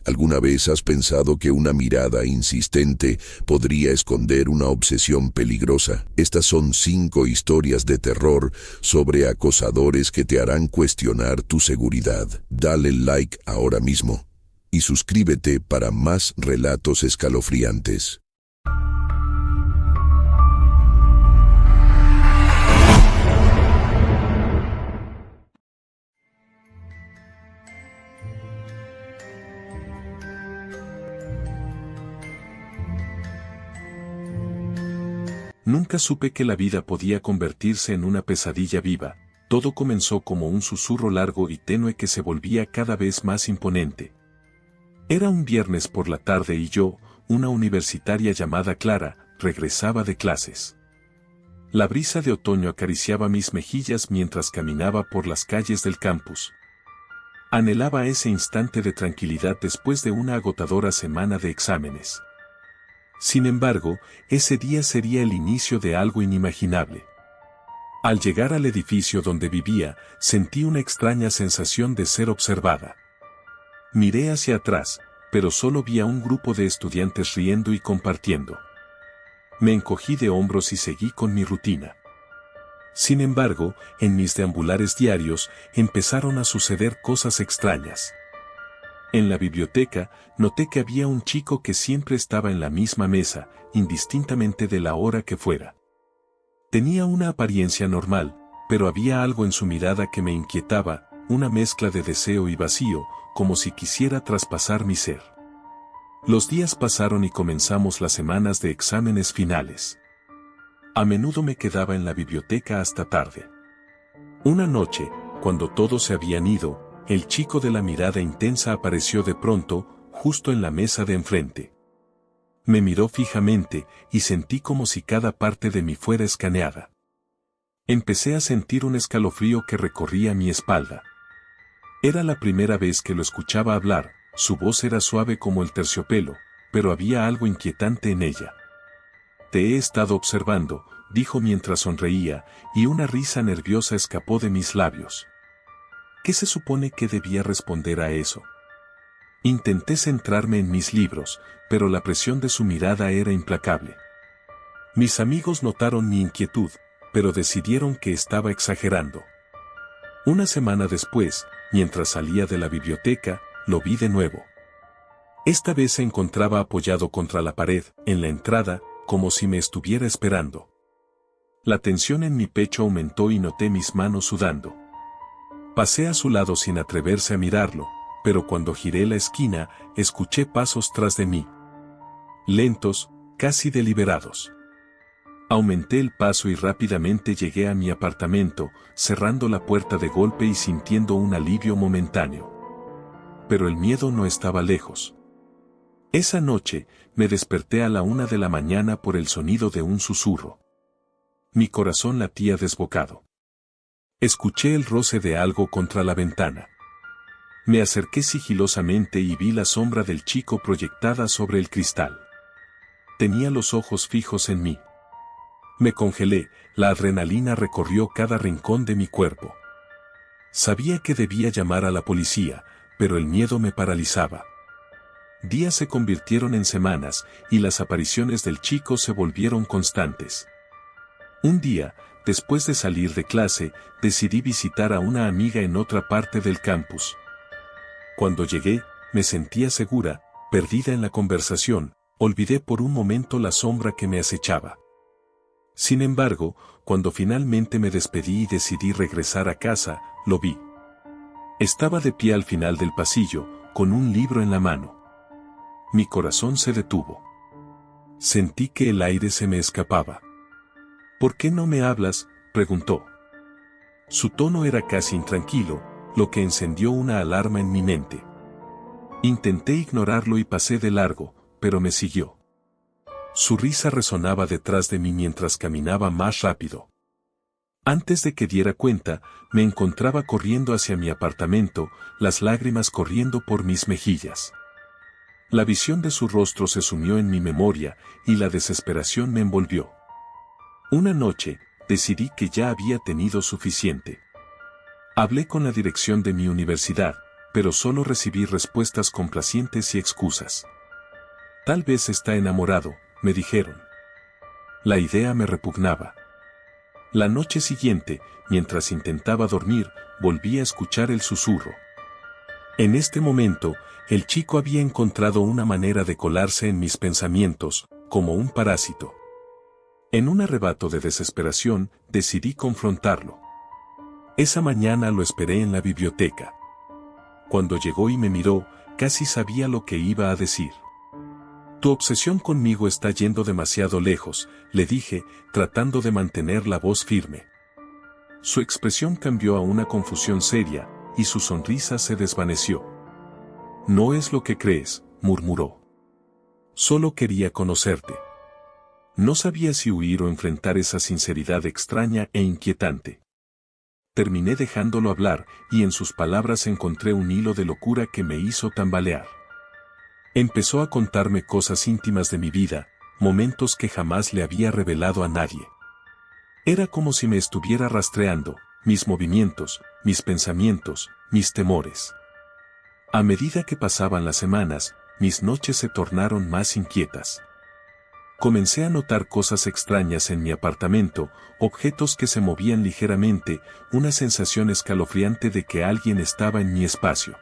¿Alguna vez has pensado que una mirada insistente podría esconder una obsesión peligrosa? Estas son 5 historias de terror sobre acosadores que te harán cuestionar tu seguridad. Dale like ahora mismo y suscríbete para más relatos escalofriantes. Nunca supe que la vida podía convertirse en una pesadilla viva. Todo comenzó como un susurro largo y tenue que se volvía cada vez más imponente. Era un viernes por la tarde y yo, una universitaria llamada Clara, regresaba de clases. La brisa de otoño acariciaba mis mejillas mientras caminaba por las calles del campus. Anhelaba ese instante de tranquilidad después de una agotadora semana de exámenes. Sin embargo, ese día sería el inicio de algo inimaginable. Al llegar al edificio donde vivía, sentí una extraña sensación de ser observada. Miré hacia atrás, pero solo vi a un grupo de estudiantes riendo y compartiendo. Me encogí de hombros y seguí con mi rutina. Sin embargo, en mis deambulares diarios, empezaron a suceder cosas extrañas. En la biblioteca, noté que había un chico que siempre estaba en la misma mesa, indistintamente de la hora que fuera. Tenía una apariencia normal, pero había algo en su mirada que me inquietaba, una mezcla de deseo y vacío, como si quisiera traspasar mi ser. Los días pasaron y comenzamos las semanas de exámenes finales. A menudo me quedaba en la biblioteca hasta tarde. Una noche, cuando todos se habían ido, el chico de la mirada intensa apareció de pronto, justo en la mesa de enfrente. Me miró fijamente y sentí como si cada parte de mí fuera escaneada. Empecé a sentir un escalofrío que recorría mi espalda. Era la primera vez que lo escuchaba hablar, su voz era suave como el terciopelo, pero había algo inquietante en ella. Te he estado observando, dijo mientras sonreía, y una risa nerviosa escapó de mis labios. ¿Qué se supone que debía responder a eso? Intenté centrarme en mis libros, pero la presión de su mirada era implacable. Mis amigos notaron mi inquietud, pero decidieron que estaba exagerando. Una semana después, mientras salía de la biblioteca, lo vi de nuevo. Esta vez se encontraba apoyado contra la pared, en la entrada, como si me estuviera esperando. La tensión en mi pecho aumentó y noté mis manos sudando. Pasé a su lado sin atreverse a mirarlo, pero cuando giré la esquina, escuché pasos tras de mí. Lentos, casi deliberados. Aumenté el paso y rápidamente llegué a mi apartamento, cerrando la puerta de golpe y sintiendo un alivio momentáneo. Pero el miedo no estaba lejos. Esa noche, me desperté a la 1 de la mañana por el sonido de un susurro. Mi corazón latía desbocado. Escuché el roce de algo contra la ventana. Me acerqué sigilosamente y vi la sombra del chico proyectada sobre el cristal. Tenía los ojos fijos en mí. Me congelé, la adrenalina recorrió cada rincón de mi cuerpo. Sabía que debía llamar a la policía, pero el miedo me paralizaba. Días se convirtieron en semanas, y las apariciones del chico se volvieron constantes. Un día, después de salir de clase, decidí visitar a una amiga en otra parte del campus. Cuando llegué, me sentía segura, perdida en la conversación, olvidé por un momento la sombra que me acechaba. Sin embargo, cuando finalmente me despedí y decidí regresar a casa, lo vi. Estaba de pie al final del pasillo, con un libro en la mano. Mi corazón se detuvo. Sentí que el aire se me escapaba. ¿Por qué no me hablas?, preguntó. Su tono era casi intranquilo, lo que encendió una alarma en mi mente. Intenté ignorarlo y pasé de largo, pero me siguió. Su risa resonaba detrás de mí mientras caminaba más rápido. Antes de que diera cuenta, me encontraba corriendo hacia mi apartamento, las lágrimas corriendo por mis mejillas. La visión de su rostro se sumió en mi memoria, y la desesperación me envolvió. Una noche, decidí que ya había tenido suficiente. Hablé con la dirección de mi universidad, pero solo recibí respuestas complacientes y excusas. Tal vez está enamorado, me dijeron. La idea me repugnaba. La noche siguiente, mientras intentaba dormir, volví a escuchar el susurro. En este momento, el chico había encontrado una manera de colarse en mis pensamientos, como un parásito. En un arrebato de desesperación, decidí confrontarlo. Esa mañana lo esperé en la biblioteca. Cuando llegó y me miró, casi sabía lo que iba a decir. Tu obsesión conmigo está yendo demasiado lejos, le dije, tratando de mantener la voz firme. Su expresión cambió a una confusión seria, y su sonrisa se desvaneció. No es lo que crees, murmuró. Solo quería conocerte. No sabía si huir o enfrentar esa sinceridad extraña e inquietante. Terminé dejándolo hablar, y en sus palabras encontré un hilo de locura que me hizo tambalear. Empezó a contarme cosas íntimas de mi vida, momentos que jamás le había revelado a nadie. Era como si me estuviera rastreando, mis movimientos, mis pensamientos, mis temores. A medida que pasaban las semanas, mis noches se tornaron más inquietas. Comencé a notar cosas extrañas en mi apartamento, objetos que se movían ligeramente, una sensación escalofriante de que alguien estaba en mi espacio.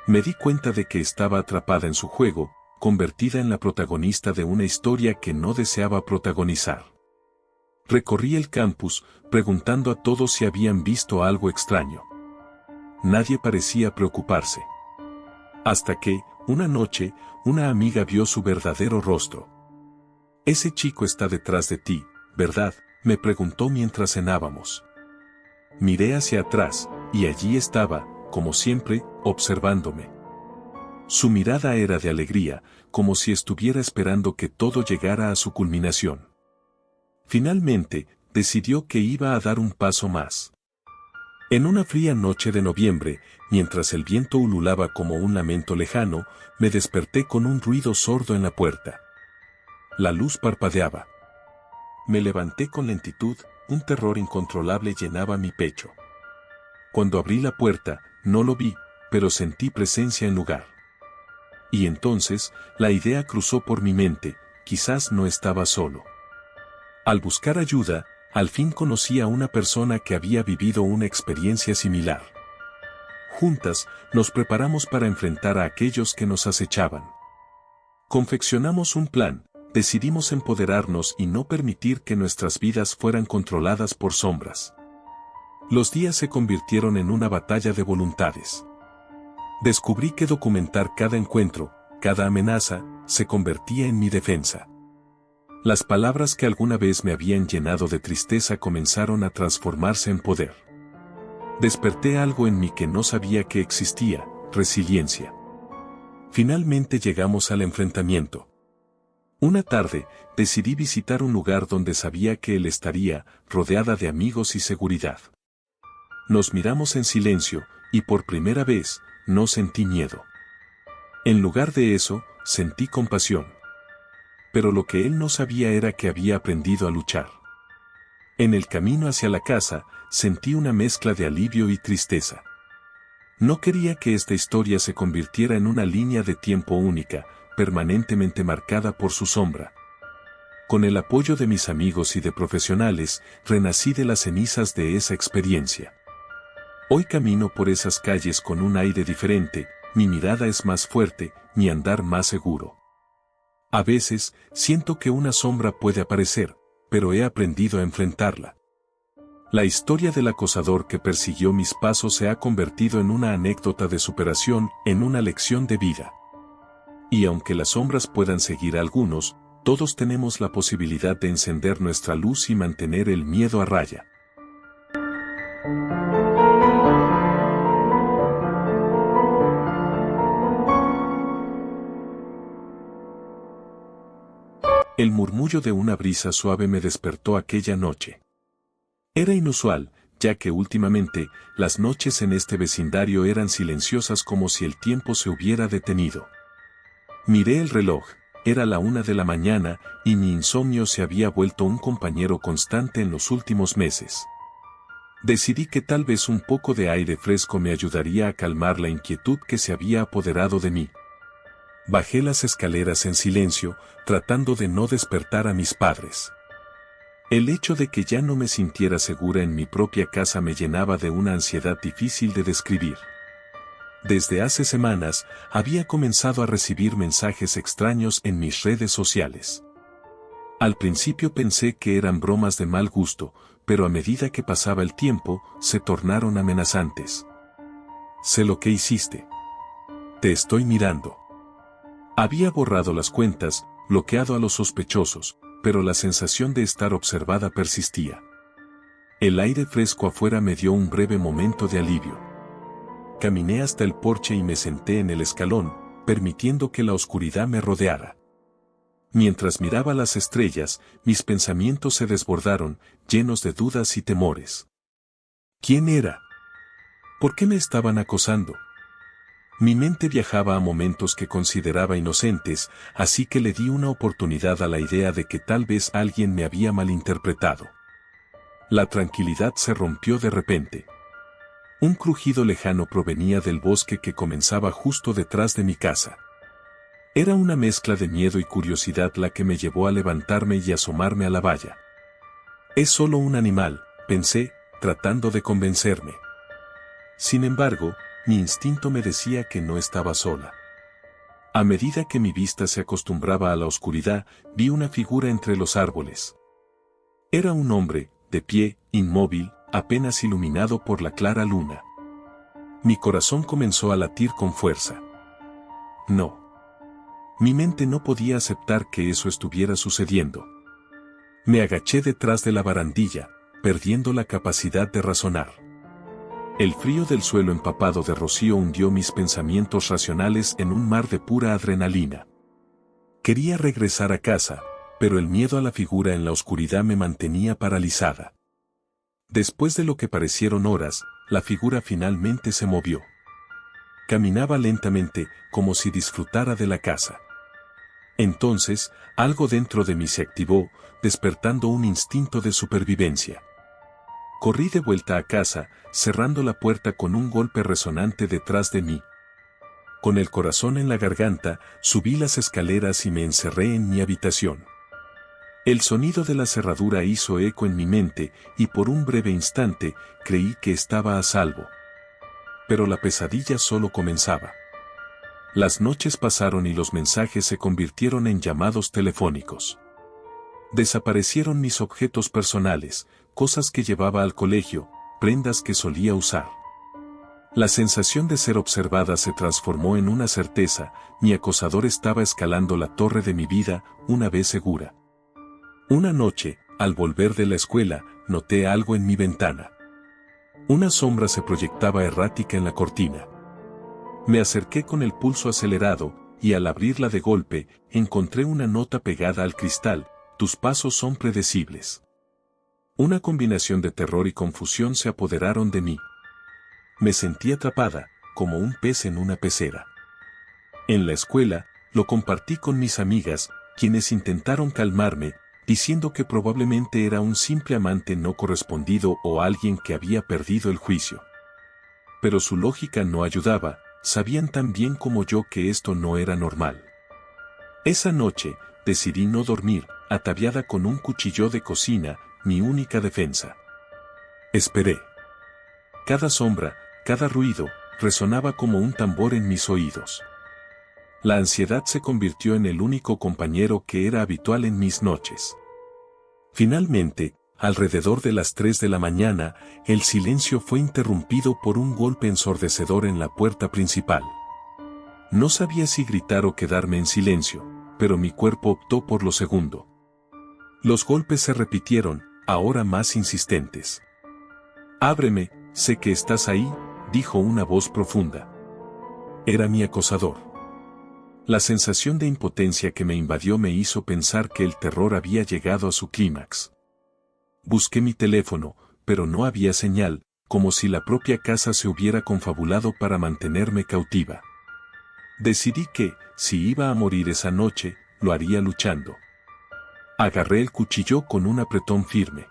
Me di cuenta de que estaba atrapada en su juego, convertida en la protagonista de una historia que no deseaba protagonizar. Recorrí el campus, preguntando a todos si habían visto algo extraño. Nadie parecía preocuparse. Hasta que, una noche, una amiga vio su verdadero rostro. «Ese chico está detrás de ti, ¿verdad?», me preguntó mientras cenábamos. Miré hacia atrás, y allí estaba, como siempre, observándome. Su mirada era de alegría, como si estuviera esperando que todo llegara a su culminación. Finalmente, decidió que iba a dar un paso más. En una fría noche de noviembre, mientras el viento ululaba como un lamento lejano, me desperté con un ruido sordo en la puerta. La luz parpadeaba. Me levanté con lentitud, un terror incontrolable llenaba mi pecho. Cuando abrí la puerta, no lo vi, pero sentí presencia en lugar. Y entonces, la idea cruzó por mi mente, quizás no estaba solo. Al buscar ayuda, al fin conocí a una persona que había vivido una experiencia similar. Juntas, nos preparamos para enfrentar a aquellos que nos acechaban. Confeccionamos un plan, decidimos empoderarnos y no permitir que nuestras vidas fueran controladas por sombras. Los días se convirtieron en una batalla de voluntades. Descubrí que documentar cada encuentro, cada amenaza, se convertía en mi defensa. Las palabras que alguna vez me habían llenado de tristeza comenzaron a transformarse en poder. Desperté algo en mí que no sabía que existía, resiliencia. Finalmente llegamos al enfrentamiento. Una tarde, decidí visitar un lugar donde sabía que él estaría, rodeada de amigos y seguridad. Nos miramos en silencio, y por primera vez, no sentí miedo. En lugar de eso, sentí compasión. Pero lo que él no sabía era que había aprendido a luchar. En el camino hacia la casa, sentí una mezcla de alivio y tristeza. No quería que esta historia se convirtiera en una línea de tiempo única, permanentemente marcada por su sombra. Con el apoyo de mis amigos y de profesionales, renací de las cenizas de esa experiencia. Hoy camino por esas calles con un aire diferente, mi mirada es más fuerte, mi andar más seguro. A veces, siento que una sombra puede aparecer, pero he aprendido a enfrentarla. La historia del acosador que persiguió mis pasos se ha convertido en una anécdota de superación, en una lección de vida. Y aunque las sombras puedan seguir a algunos, todos tenemos la posibilidad de encender nuestra luz y mantener el miedo a raya. El murmullo de una brisa suave me despertó aquella noche. Era inusual, ya que últimamente, las noches en este vecindario eran silenciosas como si el tiempo se hubiera detenido. Miré el reloj, era la 1 de la mañana, y mi insomnio se había vuelto un compañero constante en los últimos meses. Decidí que tal vez un poco de aire fresco me ayudaría a calmar la inquietud que se había apoderado de mí. Bajé las escaleras en silencio, tratando de no despertar a mis padres. El hecho de que ya no me sintiera segura en mi propia casa me llenaba de una ansiedad difícil de describir. Desde hace semanas, había comenzado a recibir mensajes extraños en mis redes sociales. Al principio pensé que eran bromas de mal gusto, pero a medida que pasaba el tiempo, se tornaron amenazantes. Sé lo que hiciste. Te estoy mirando. Había borrado las cuentas, bloqueado a los sospechosos, pero la sensación de estar observada persistía. El aire fresco afuera me dio un breve momento de alivio. Caminé hasta el porche y me senté en el escalón, permitiendo que la oscuridad me rodeara. Mientras miraba las estrellas, mis pensamientos se desbordaron, llenos de dudas y temores. ¿Quién era? ¿Por qué me estaban acosando? Mi mente viajaba a momentos que consideraba inocentes, así que le di una oportunidad a la idea de que tal vez alguien me había malinterpretado. La tranquilidad se rompió de repente. Un crujido lejano provenía del bosque que comenzaba justo detrás de mi casa. Era una mezcla de miedo y curiosidad la que me llevó a levantarme y asomarme a la valla. Es solo un animal, pensé, tratando de convencerme. Sin embargo, mi instinto me decía que no estaba sola. A medida que mi vista se acostumbraba a la oscuridad, vi una figura entre los árboles. Era un hombre, de pie, inmóvil, apenas iluminado por la clara luna. Mi corazón comenzó a latir con fuerza. No. Mi mente no podía aceptar que eso estuviera sucediendo. Me agaché detrás de la barandilla, perdiendo la capacidad de razonar. El frío del suelo empapado de rocío hundió mis pensamientos racionales en un mar de pura adrenalina. Quería regresar a casa, pero el miedo a la figura en la oscuridad me mantenía paralizada. Después de lo que parecieron horas, la figura finalmente se movió. Caminaba lentamente, como si disfrutara de la casa. Entonces, algo dentro de mí se activó, despertando un instinto de supervivencia. Corrí de vuelta a casa, cerrando la puerta con un golpe resonante detrás de mí. Con el corazón en la garganta, subí las escaleras y me encerré en mi habitación. El sonido de la cerradura hizo eco en mi mente, y por un breve instante, creí que estaba a salvo. Pero la pesadilla solo comenzaba. Las noches pasaron y los mensajes se convirtieron en llamados telefónicos. Desaparecieron mis objetos personales, cosas que llevaba al colegio, prendas que solía usar. La sensación de ser observada se transformó en una certeza, mi acosador estaba escalando la torre de mi vida, una vez segura. Una noche, al volver de la escuela, noté algo en mi ventana. Una sombra se proyectaba errática en la cortina. Me acerqué con el pulso acelerado, y al abrirla de golpe, encontré una nota pegada al cristal: tus pasos son predecibles. Una combinación de terror y confusión se apoderaron de mí. Me sentí atrapada, como un pez en una pecera. En la escuela, lo compartí con mis amigas, quienes intentaron calmarme, diciendo que probablemente era un simple amante no correspondido o alguien que había perdido el juicio. Pero su lógica no ayudaba, sabían tan bien como yo que esto no era normal. Esa noche, decidí no dormir, ataviada con un cuchillo de cocina, mi única defensa. Esperé. Cada sombra, cada ruido, resonaba como un tambor en mis oídos. La ansiedad se convirtió en el único compañero que era habitual en mis noches. Finalmente, alrededor de las 3 de la mañana, el silencio fue interrumpido por un golpe ensordecedor en la puerta principal. No sabía si gritar o quedarme en silencio, pero mi cuerpo optó por lo segundo. Los golpes se repitieron, ahora más insistentes. «Ábreme, sé que estás ahí», dijo una voz profunda. Era mi acosador. La sensación de impotencia que me invadió me hizo pensar que el terror había llegado a su clímax. Busqué mi teléfono, pero no había señal, como si la propia casa se hubiera confabulado para mantenerme cautiva. Decidí que, si iba a morir esa noche, lo haría luchando. Agarré el cuchillo con un apretón firme.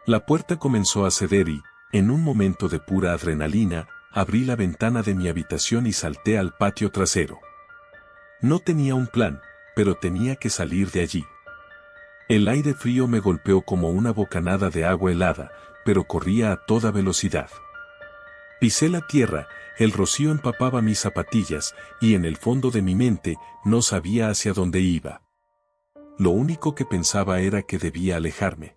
La puerta comenzó a ceder y, En un momento de pura adrenalina, abrí la ventana de mi habitación y salté al patio trasero. No tenía un plan, pero tenía que salir de allí. El aire frío me golpeó como una bocanada de agua helada, pero corría a toda velocidad. Pisé la tierra, el rocío empapaba mis zapatillas, y en el fondo de mi mente no sabía hacia dónde iba. Lo único que pensaba era que debía alejarme.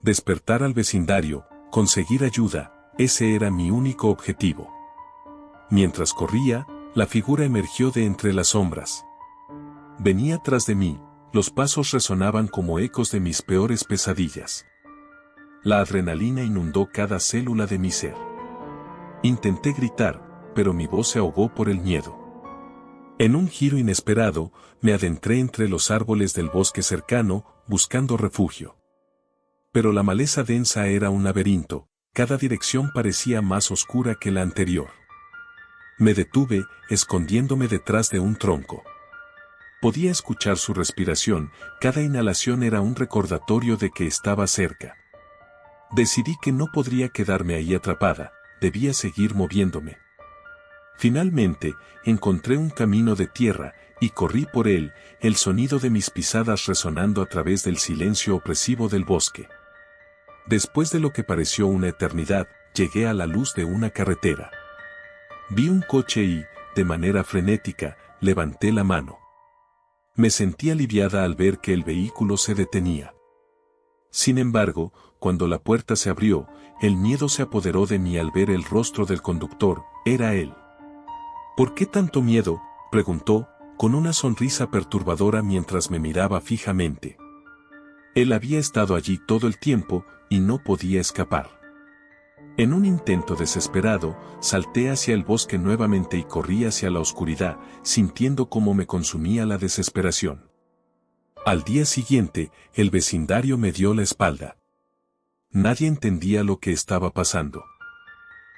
Despertar al vecindario, conseguir ayuda, ese era mi único objetivo. Mientras corría, la figura emergió de entre las sombras. Venía tras de mí, los pasos resonaban como ecos de mis peores pesadillas. La adrenalina inundó cada célula de mi ser. Intenté gritar, pero mi voz se ahogó por el miedo. En un giro inesperado, me adentré entre los árboles del bosque cercano, buscando refugio. Pero la maleza densa era un laberinto, cada dirección parecía más oscura que la anterior. Me detuve, escondiéndome detrás de un tronco. Podía escuchar su respiración, cada inhalación era un recordatorio de que estaba cerca. Decidí que no podría quedarme ahí atrapada, debía seguir moviéndome. Finalmente, encontré un camino de tierra, y corrí por él, el sonido de mis pisadas resonando a través del silencio opresivo del bosque. Después de lo que pareció una eternidad, llegué a la luz de una carretera. Vi un coche y, de manera frenética, levanté la mano. Me sentí aliviada al ver que el vehículo se detenía. Sin embargo, cuando la puerta se abrió, el miedo se apoderó de mí al ver el rostro del conductor, era él. ¿Por qué tanto miedo?, preguntó, con una sonrisa perturbadora mientras me miraba fijamente. Él había estado allí todo el tiempo, y no podía escapar. En un intento desesperado, salté hacia el bosque nuevamente y corrí hacia la oscuridad, sintiendo cómo me consumía la desesperación. Al día siguiente, el vecindario me dio la espalda. Nadie entendía lo que estaba pasando.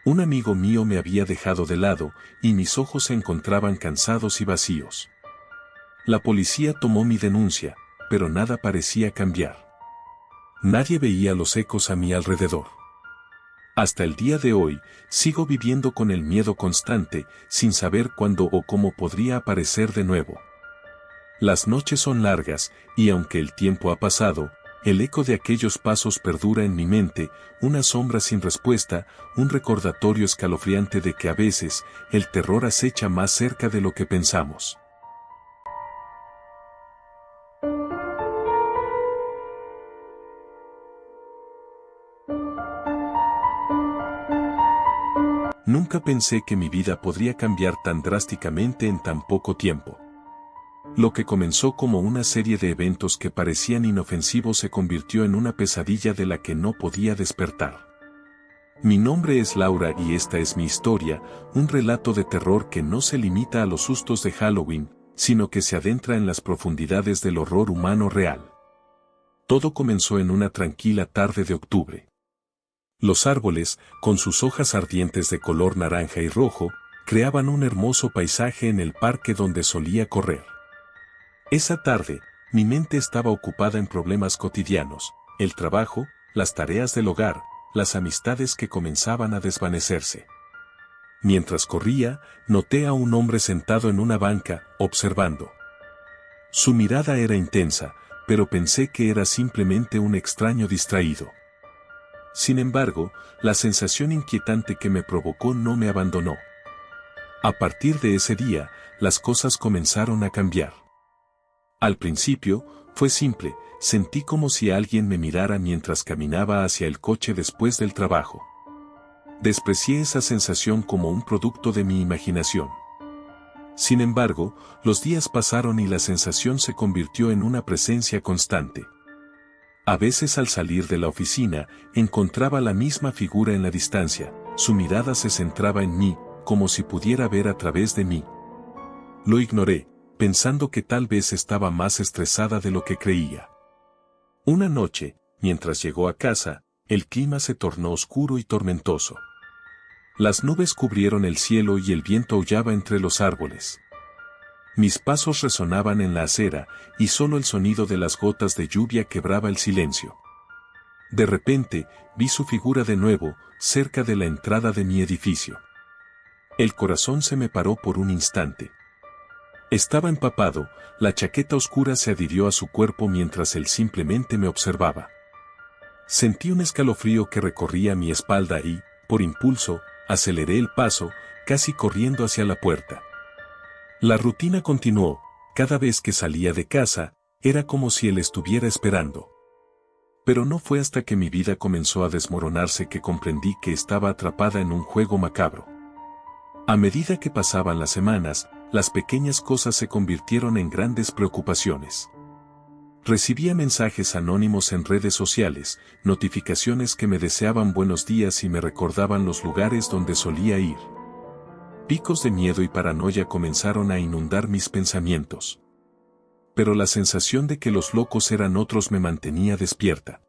Un amigo mío me había dejado de lado, y mis ojos se encontraban cansados y vacíos. La policía tomó mi denuncia, pero nada parecía cambiar. Nadie veía los ecos a mi alrededor. Hasta el día de hoy, sigo viviendo con el miedo constante, sin saber cuándo o cómo podría aparecer de nuevo. Las noches son largas, y aunque el tiempo ha pasado, el eco de aquellos pasos perdura en mi mente, una sombra sin respuesta, un recordatorio escalofriante de que a veces, el terror acecha más cerca de lo que pensamos. Nunca pensé que mi vida podría cambiar tan drásticamente en tan poco tiempo. Lo que comenzó como una serie de eventos que parecían inofensivos se convirtió en una pesadilla de la que no podía despertar. Mi nombre es Laura y esta es mi historia, un relato de terror que no se limita a los sustos de Halloween, sino que se adentra en las profundidades del horror humano real. Todo comenzó en una tranquila tarde de octubre. Los árboles, con sus hojas ardientes de color naranja y rojo, creaban un hermoso paisaje en el parque donde solía correr. Esa tarde, mi mente estaba ocupada en problemas cotidianos, el trabajo, las tareas del hogar, las amistades que comenzaban a desvanecerse. Mientras corría, noté a un hombre sentado en una banca, observando. Su mirada era intensa, pero pensé que era simplemente un extraño distraído. Sin embargo, la sensación inquietante que me provocó no me abandonó. A partir de ese día, las cosas comenzaron a cambiar. Al principio, fue simple, sentí como si alguien me mirara mientras caminaba hacia el coche después del trabajo. Desprecié esa sensación como un producto de mi imaginación. Sin embargo, los días pasaron y la sensación se convirtió en una presencia constante. A veces al salir de la oficina, encontraba la misma figura en la distancia, su mirada se centraba en mí, como si pudiera ver a través de mí. Lo ignoré, pensando que tal vez estaba más estresada de lo que creía. Una noche, mientras llegó a casa, el clima se tornó oscuro y tormentoso. Las nubes cubrieron el cielo y el viento aullaba entre los árboles. Mis pasos resonaban en la acera, y solo el sonido de las gotas de lluvia quebraba el silencio. De repente, vi su figura de nuevo, cerca de la entrada de mi edificio. El corazón se me paró por un instante. Estaba empapado, la chaqueta oscura se adhirió a su cuerpo mientras él simplemente me observaba. Sentí un escalofrío que recorría mi espalda y, por impulso, aceleré el paso, casi corriendo hacia la puerta. La rutina continuó, cada vez que salía de casa, era como si él estuviera esperando. Pero no fue hasta que mi vida comenzó a desmoronarse que comprendí que estaba atrapada en un juego macabro. A medida que pasaban las semanas, las pequeñas cosas se convirtieron en grandes preocupaciones. Recibía mensajes anónimos en redes sociales, notificaciones que me deseaban buenos días y me recordaban los lugares donde solía ir. Picos de miedo y paranoia comenzaron a inundar mis pensamientos. Pero la sensación de que los locos eran otros me mantenía despierta.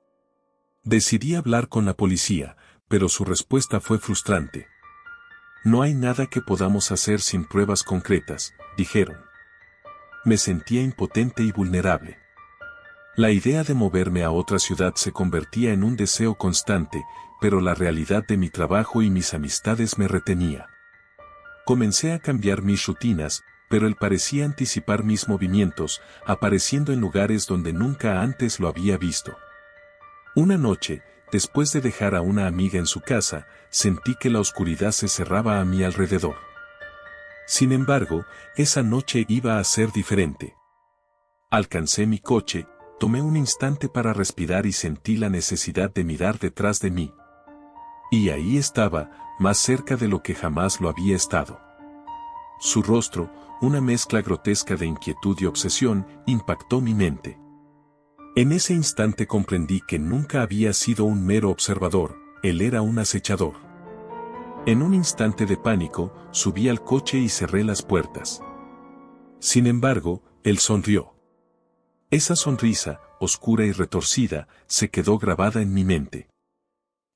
Decidí hablar con la policía, pero su respuesta fue frustrante. No hay nada que podamos hacer sin pruebas concretas, dijeron. Me sentía impotente y vulnerable. La idea de moverme a otra ciudad se convertía en un deseo constante, pero la realidad de mi trabajo y mis amistades me retenía. Comencé a cambiar mis rutinas, pero él parecía anticipar mis movimientos, apareciendo en lugares donde nunca antes lo había visto. Una noche, después de dejar a una amiga en su casa, sentí que la oscuridad se cerraba a mi alrededor. Sin embargo, esa noche iba a ser diferente. Alcancé mi coche, tomé un instante para respirar y sentí la necesidad de mirar detrás de mí. Y ahí estaba, más cerca de lo que jamás lo había estado. Su rostro, una mezcla grotesca de inquietud y obsesión, impactó mi mente. En ese instante comprendí que nunca había sido un mero observador, él era un acechador. En un instante de pánico, subí al coche y cerré las puertas. Sin embargo, él sonrió. Esa sonrisa, oscura y retorcida, se quedó grabada en mi mente.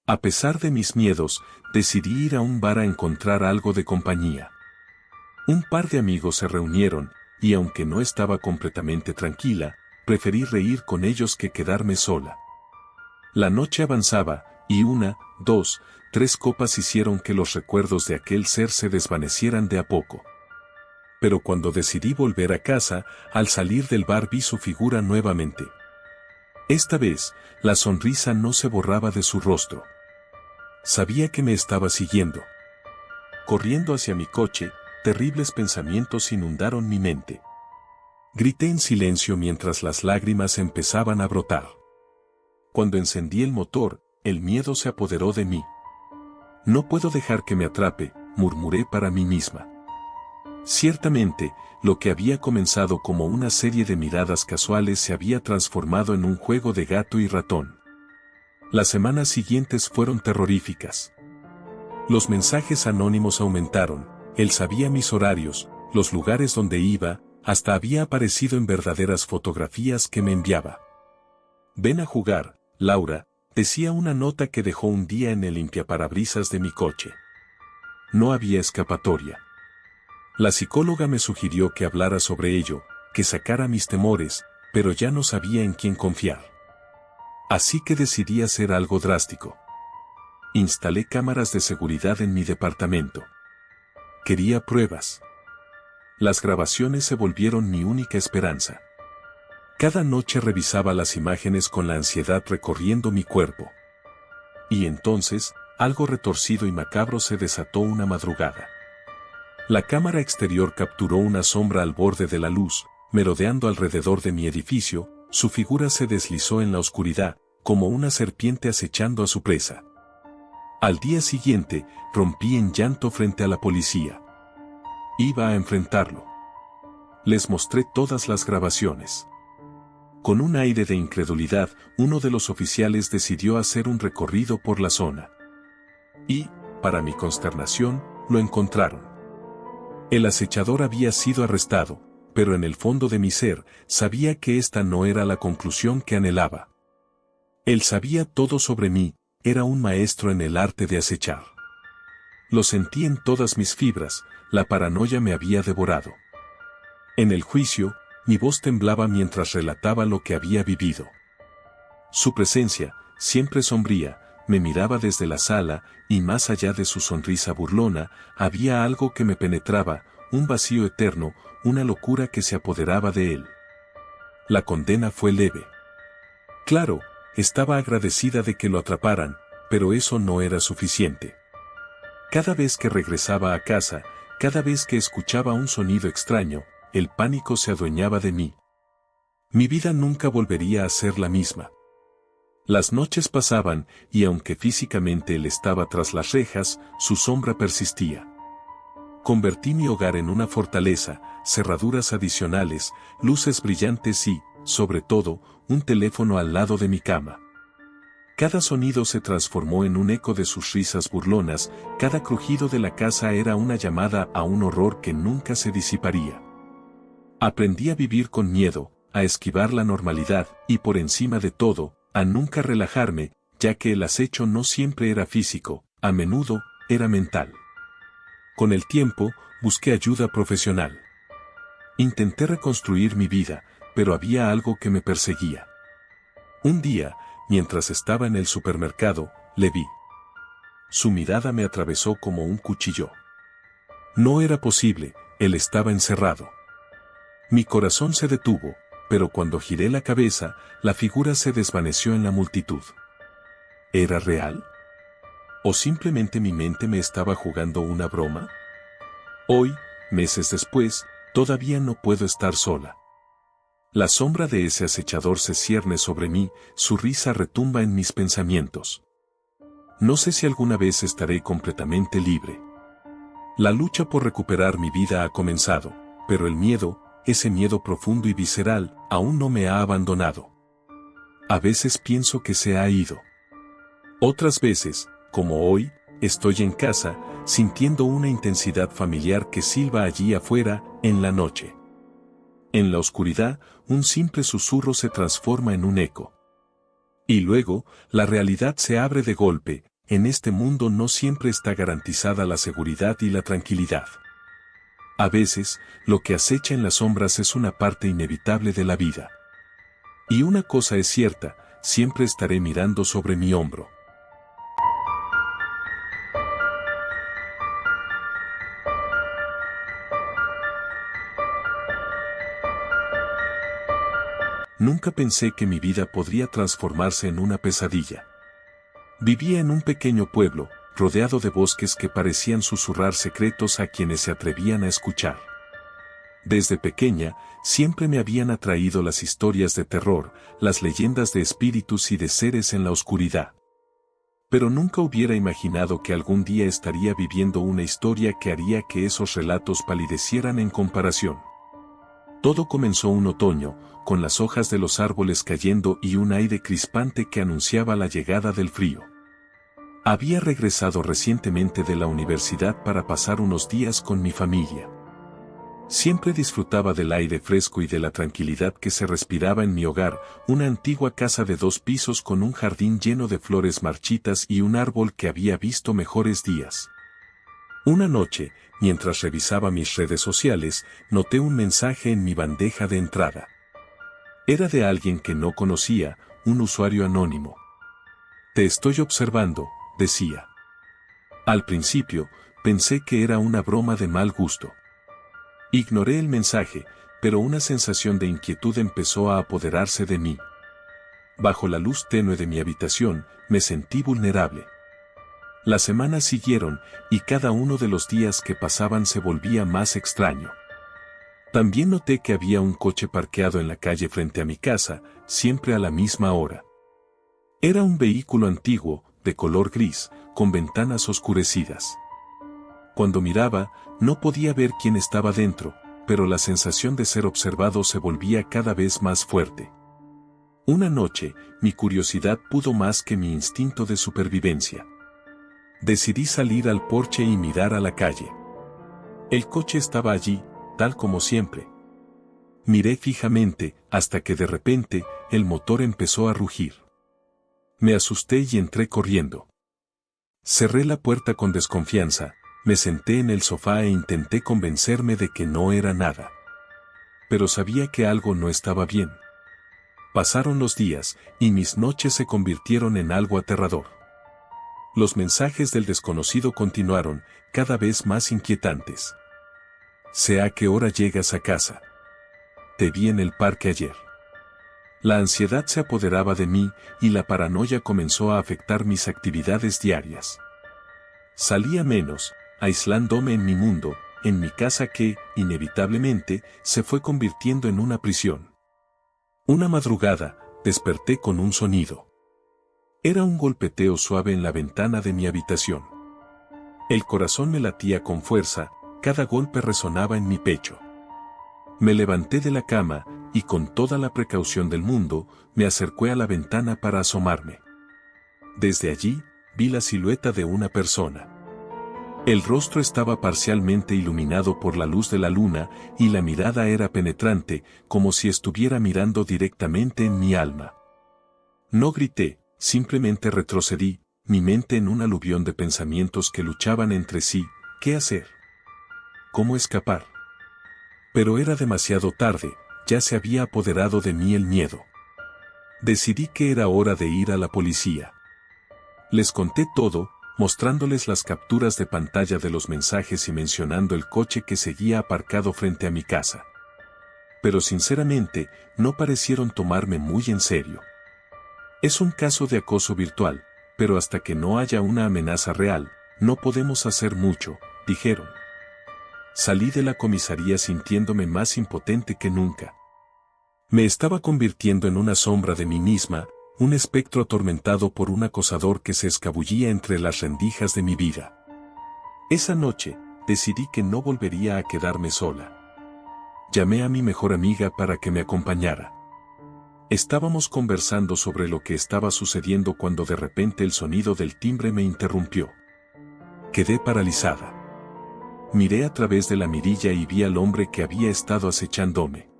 A pesar de mis miedos, decidí ir a un bar a encontrar algo de compañía. Un par de amigos se reunieron, y aunque no estaba completamente tranquila, preferí reír con ellos que quedarme sola. La noche avanzaba, y 1, 2, 3 copas hicieron que los recuerdos de aquel ser se desvanecieran de a poco. Pero cuando decidí volver a casa, al salir del bar vi su figura nuevamente. Esta vez, la sonrisa no se borraba de su rostro. Sabía que me estaba siguiendo. Corriendo hacia mi coche, terribles pensamientos inundaron mi mente. Grité en silencio mientras las lágrimas empezaban a brotar. Cuando encendí el motor, el miedo se apoderó de mí. No puedo dejar que me atrape, murmuré para mí misma. Ciertamente, lo que había comenzado como una serie de miradas casuales se había transformado en un juego de gato y ratón. Las semanas siguientes fueron terroríficas. Los mensajes anónimos aumentaron, él sabía mis horarios, los lugares donde iba, hasta había aparecido en verdaderas fotografías que me enviaba. Ven a jugar, Laura, decía una nota que dejó un día en el limpiaparabrisas de mi coche. No había escapatoria. La psicóloga me sugirió que hablara sobre ello, que sacara mis temores, pero ya no sabía en quién confiar. Así que decidí hacer algo drástico. Instalé cámaras de seguridad en mi departamento. Quería pruebas. Las grabaciones se volvieron mi única esperanza. Cada noche revisaba las imágenes con la ansiedad recorriendo mi cuerpo. Y entonces, algo retorcido y macabro se desató una madrugada. La cámara exterior capturó una sombra al borde de la luz, merodeando alrededor de mi edificio, su figura se deslizó en la oscuridad, como una serpiente acechando a su presa. Al día siguiente, rompí en llanto frente a la policía. Iba a enfrentarlo. Les mostré todas las grabaciones. Con un aire de incredulidad, uno de los oficiales decidió hacer un recorrido por la zona. Y, para mi consternación, lo encontraron. El acechador había sido arrestado, pero en el fondo de mi ser, sabía que esta no era la conclusión que anhelaba. Él sabía todo sobre mí, era un maestro en el arte de acechar. Lo sentí en todas mis fibras, la paranoia me había devorado. En el juicio, mi voz temblaba mientras relataba lo que había vivido. Su presencia, siempre sombría, me miraba desde la sala, y más allá de su sonrisa burlona, había algo que me penetraba, un vacío eterno, una locura que se apoderaba de él. La condena fue leve. Claro, estaba agradecida de que lo atraparan, pero eso no era suficiente. Cada vez que regresaba a casa, cada vez que escuchaba un sonido extraño, el pánico se adueñaba de mí. Mi vida nunca volvería a ser la misma. Las noches pasaban, y aunque físicamente él estaba tras las rejas, su sombra persistía. Convertí mi hogar en una fortaleza, cerraduras adicionales, luces brillantes y, sobre todo, un teléfono al lado de mi cama. Cada sonido se transformó en un eco de sus risas burlonas, cada crujido de la casa era una llamada a un horror que nunca se disiparía. Aprendí a vivir con miedo, a esquivar la normalidad, y por encima de todo, a nunca relajarme, ya que el acecho no siempre era físico, a menudo, era mental. Con el tiempo, busqué ayuda profesional. Intenté reconstruir mi vida, pero había algo que me perseguía. Un día, mientras estaba en el supermercado, le vi. Su mirada me atravesó como un cuchillo. No era posible, él estaba encerrado. Mi corazón se detuvo, pero cuando giré la cabeza, la figura se desvaneció en la multitud. ¿Era real? ¿O simplemente mi mente me estaba jugando una broma? Hoy, meses después, todavía no puedo estar sola. La sombra de ese acechador se cierne sobre mí, su risa retumba en mis pensamientos. No sé si alguna vez estaré completamente libre. La lucha por recuperar mi vida ha comenzado, pero el miedo, ese miedo profundo y visceral, aún no me ha abandonado. A veces pienso que se ha ido. Otras veces, como hoy, estoy en casa, sintiendo una intensidad familiar que silba allí afuera, en la noche. En la oscuridad, un simple susurro se transforma en un eco. Y luego, la realidad se abre de golpe, en este mundo no siempre está garantizada la seguridad y la tranquilidad. A veces, lo que acecha en las sombras es una parte inevitable de la vida. Y una cosa es cierta, siempre estaré mirando sobre mi hombro. Nunca pensé que mi vida podría transformarse en una pesadilla. Vivía en un pequeño pueblo, rodeado de bosques que parecían susurrar secretos a quienes se atrevían a escuchar. Desde pequeña, siempre me habían atraído las historias de terror, las leyendas de espíritus y de seres en la oscuridad. Pero nunca hubiera imaginado que algún día estaría viviendo una historia que haría que esos relatos palidecieran en comparación. Todo comenzó un otoño, con las hojas de los árboles cayendo y un aire crispante que anunciaba la llegada del frío. Había regresado recientemente de la universidad para pasar unos días con mi familia. Siempre disfrutaba del aire fresco y de la tranquilidad que se respiraba en mi hogar, una antigua casa de 2 pisos con un jardín lleno de flores marchitas y un árbol que había visto mejores días. Una noche, mientras revisaba mis redes sociales, noté un mensaje en mi bandeja de entrada. Era de alguien que no conocía, un usuario anónimo. Te estoy observando, decía. Al principio, pensé que era una broma de mal gusto. Ignoré el mensaje, pero una sensación de inquietud empezó a apoderarse de mí. Bajo la luz tenue de mi habitación, me sentí vulnerable. Las semanas siguieron, y cada uno de los días que pasaban se volvía más extraño. También noté que había un coche parqueado en la calle frente a mi casa, siempre a la misma hora. Era un vehículo antiguo, de color gris, con ventanas oscurecidas. Cuando miraba, no podía ver quién estaba dentro, pero la sensación de ser observado se volvía cada vez más fuerte. Una noche, mi curiosidad pudo más que mi instinto de supervivencia. Decidí salir al porche y mirar a la calle. El coche estaba allí, tal como siempre. Miré fijamente, hasta que de repente, el motor empezó a rugir. Me asusté y entré corriendo. Cerré la puerta con desconfianza, me senté en el sofá e intenté convencerme de que no era nada. Pero sabía que algo no estaba bien. Pasaron los días, y mis noches se convirtieron en algo aterrador. Los mensajes del desconocido continuaron, cada vez más inquietantes. Sé a qué hora llegas a casa. Te vi en el parque ayer. La ansiedad se apoderaba de mí, y la paranoia comenzó a afectar mis actividades diarias. Salía menos, aislándome en mi mundo, en mi casa que, inevitablemente, se fue convirtiendo en una prisión. Una madrugada, desperté con un sonido. Era un golpeteo suave en la ventana de mi habitación. El corazón me latía con fuerza, cada golpe resonaba en mi pecho. Me levanté de la cama, y con toda la precaución del mundo, me acerqué a la ventana para asomarme. Desde allí, vi la silueta de una persona. El rostro estaba parcialmente iluminado por la luz de la luna, y la mirada era penetrante, como si estuviera mirando directamente en mi alma. No grité, simplemente retrocedí, mi mente en un aluvión de pensamientos que luchaban entre sí. ¿Qué hacer? ¿Cómo escapar? Pero era demasiado tarde, ya se había apoderado de mí el miedo. Decidí que era hora de ir a la policía. Les conté todo, mostrándoles las capturas de pantalla de los mensajes y mencionando el coche que seguía aparcado frente a mi casa. Pero sinceramente, no parecieron tomarme muy en serio. Es un caso de acoso virtual, pero hasta que no haya una amenaza real, no podemos hacer mucho, dijeron. Salí de la comisaría sintiéndome más impotente que nunca. Me estaba convirtiendo en una sombra de mí misma, un espectro atormentado por un acosador que se escabullía entre las rendijas de mi vida. Esa noche, decidí que no volvería a quedarme sola. Llamé a mi mejor amiga para que me acompañara. Estábamos conversando sobre lo que estaba sucediendo cuando de repente el sonido del timbre me interrumpió. Quedé paralizada. Miré a través de la mirilla y vi al hombre que había estado acechándome.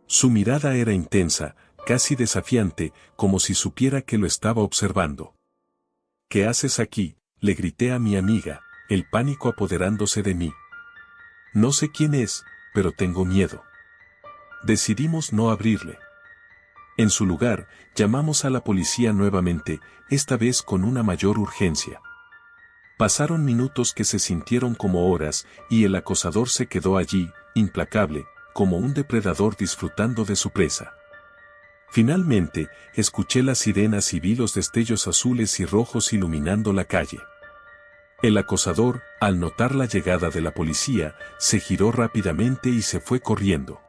Su mirada era intensa, casi desafiante, como si supiera que lo estaba observando. ¿Qué haces aquí?, le grité a mi amiga, el pánico apoderándose de mí. No sé quién es, pero tengo miedo. Decidimos no abrirle. En su lugar, llamamos a la policía nuevamente, esta vez con una mayor urgencia. Pasaron minutos que se sintieron como horas, y el acosador se quedó allí, implacable, como un depredador disfrutando de su presa. Finalmente, escuché las sirenas y vi los destellos azules y rojos iluminando la calle. El acosador, al notar la llegada de la policía, se giró rápidamente y se fue corriendo.